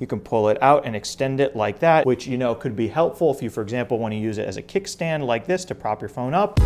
You can pull it out and extend it like that, which could be helpful if you, for example, want to use it as a kickstand like this to prop your phone up.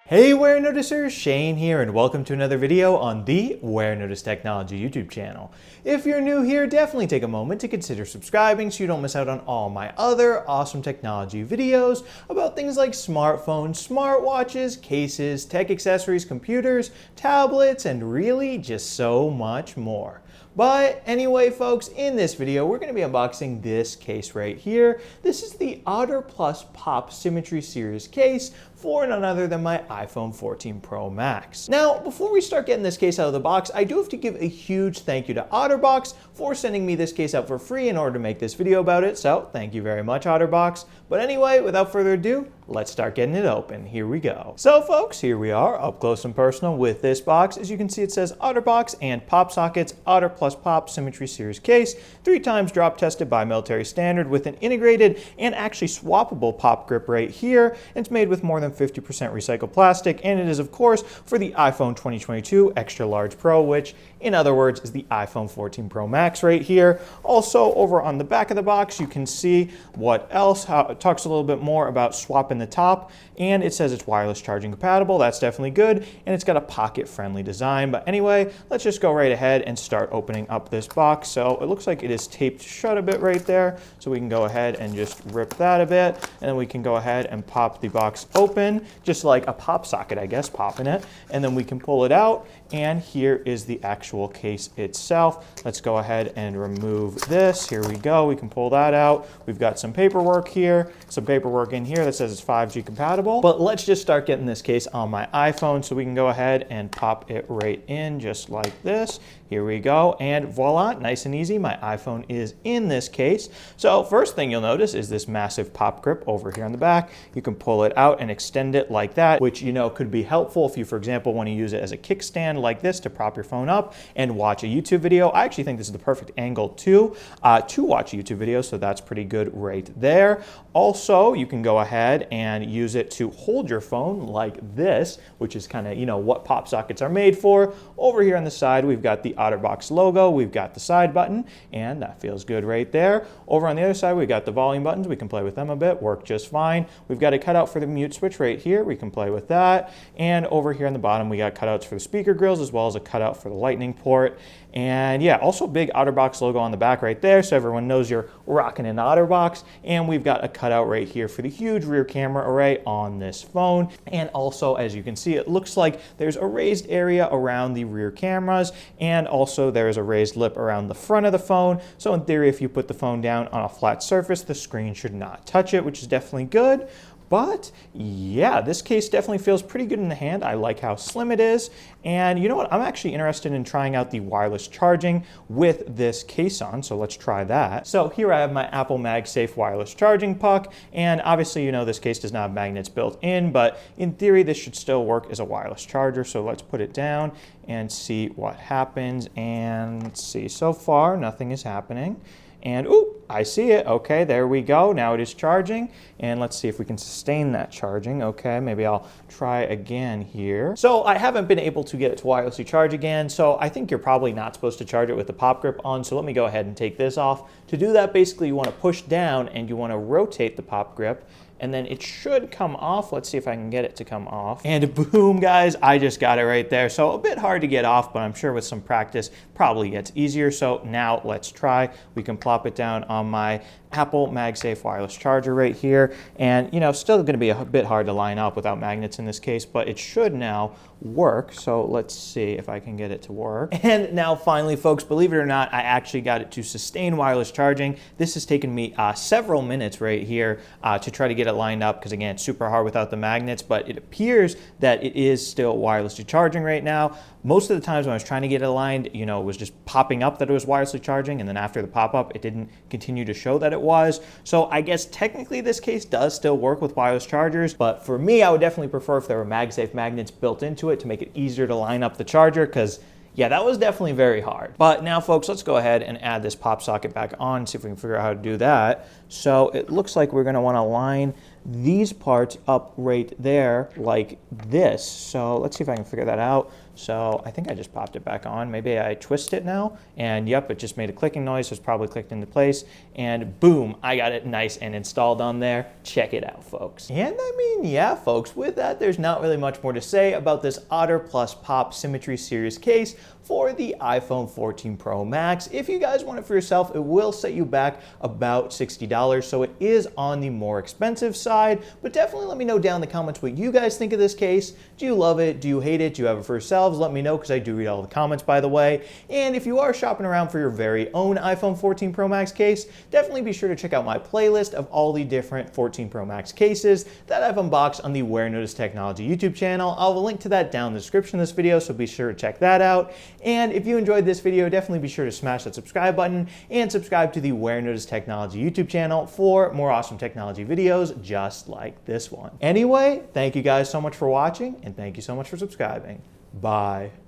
Hey Warenoticers, Shane here, and welcome to another video on the Warenotice Technology YouTube channel. If you're new here, definitely take a moment to consider subscribing so you don't miss out on all my other awesome technology videos about things like smartphones, smartwatches, cases, tech accessories, computers, tablets, and really just so much more. But anyway, folks, in this video, we're going to be unboxing this case right here. This is the Otter Plus Pop Symmetry series case for none other than my iPhone 14 Pro Max. Now, before we start getting this case out of the box, I do have to give a huge thank you to OtterBox for sending me this case out for free in order to make this video about it. So thank you very much, OtterBox. But anyway, without further ado, let's start getting it open. Here we go. So folks, here we are up close and personal with this box. As you can see, it says OtterBox and PopSockets Otter Plus Pop Symmetry Series case, 3 times drop tested by military standard with an integrated and actually swappable pop grip right here. It's made with more than 50% recycled plastic, and it is of course for the iPhone 2022 Extra Large Pro, which in other words is the iPhone 14 Pro Max right here. Also over on the back of the box, you can see what else, how it talks a little bit more about swapping the top, and it says it's wireless charging compatible. That's definitely good, and it's got a pocket friendly design. But anyway, let's just go right ahead and start opening up this box. So it looks like it is taped shut a bit right there, so we can go ahead and just rip that a bit, and then we can go ahead and pop the box open just like a pop socket, I guess, popping it, and then we can pull it out, and here is the actual case itself. Let's go ahead and remove this. Here we go. We can pull that out. We've got some paperwork here, some paperwork in here that says it's 5G compatible. But let's just start getting this case on my iPhone, so we can go ahead and pop it right in just like this. Here we go, and voila, nice and easy, my iPhone is in this case. So first thing you'll notice is this massive pop grip over here on the back. You can pull it out and extend it like that, which could be helpful if you, for example, want to use it as a kickstand like this to prop your phone up and watch a YouTube video. I actually think this is the perfect angle to watch a YouTube video, so that's pretty good right there. Also, you can go ahead and use it to hold your phone like this, which is kind of, what pop sockets are made for. Over here on the side, we've got the OtterBox logo, we've got the side button, and that feels good right there. Over on the other side, we've got the volume buttons. We can play with them a bit, work just fine. We've got a cutout for the mute switch right here. We can play with that. And over here on the bottom, we got cutouts for the speaker grills as well as a cutout for the lightning port. And yeah, also big OtterBox logo on the back right there, so everyone knows you're rocking an OtterBox. And we've got a cutout right here for the huge rear camera array on this phone. And also, as you can see, it looks like there's a raised area around the rear cameras, and also there is a raised lip around the front of the phone. So in theory, if you put the phone down on a flat surface, the screen should not touch it, which is definitely good. But yeah, this case definitely feels pretty good in the hand. I like how slim it is. And you know what? I'm actually interested in trying out the wireless charging with this case on. So let's try that. So here I have my Apple MagSafe wireless charging puck. And obviously, this case does not have magnets built in, but in theory, this should still work as a wireless charger. So let's put it down and see what happens. And let's see, so far, nothing is happening. And ooh, I see it. Okay, there we go. Now it is charging. And let's see if we can sustain that charging. Okay, maybe I'll try again here. So I haven't been able to get it to wirelessly charge again. So I think you're probably not supposed to charge it with the pop grip on. So let me go ahead and take this off. To do that, basically you want to push down and you want to rotate the pop grip, and then it should come off. Let's see if I can get it to come off. And boom, guys, I just got it right there. So a bit hard to get off, but I'm sure with some practice, probably gets easier. So now let's try. We can plop it down on my Apple MagSafe wireless charger right here. And still gonna be a bit hard to line up without magnets in this case, but it should now work. So let's see if I can get it to work. And now finally, folks, believe it or not, I actually got it to sustain wireless charging. This has taken me several minutes right here to try to get it lined up, because again, it's super hard without the magnets, but it appears that it is still wirelessly charging right now. Most of the times when I was trying to get it aligned, it was just popping up that it was wirelessly charging, and then after the pop-up, it didn't continue to show that it was. So I guess technically this case does still work with wireless chargers, but for me, I would definitely prefer if there were MagSafe magnets built into it to make it easier to line up the charger, because yeah, that was definitely very hard. But now, folks, let's go ahead and add this pop socket back on, see if we can figure out how to do that. So it looks like we're gonna wanna line these parts up right there like this. So let's see if I can figure that out. So I think I just popped it back on. Maybe I twist it now, and yep, it just made a clicking noise, so it's probably clicked into place, and boom, I got it nice and installed on there. Check it out, folks. And I mean, yeah, folks, with that, there's not really much more to say about this Otter plus Pop Symmetry series case for the iPhone 14 Pro Max. If you guys want it for yourself, it will set you back about $60, so it is on the more expensive side, but definitely let me know down in the comments what you guys think of this case. Do you love it? Do you hate it? Do you have it for yourselves? Let me know, because I do read all the comments, by the way. And if you are shopping around for your very own iPhone 14 Pro Max case, definitely be sure to check out my playlist of all the different 14 Pro Max cases that I've unboxed on the Warenotice Technology YouTube channel. I'll have a link to that down in the description of this video, so be sure to check that out. And if you enjoyed this video, definitely be sure to smash that subscribe button and subscribe to the Warenotice Technology YouTube channel for more awesome technology videos just like this one. Anyway, thank you guys so much for watching, and thank you so much for subscribing. Bye.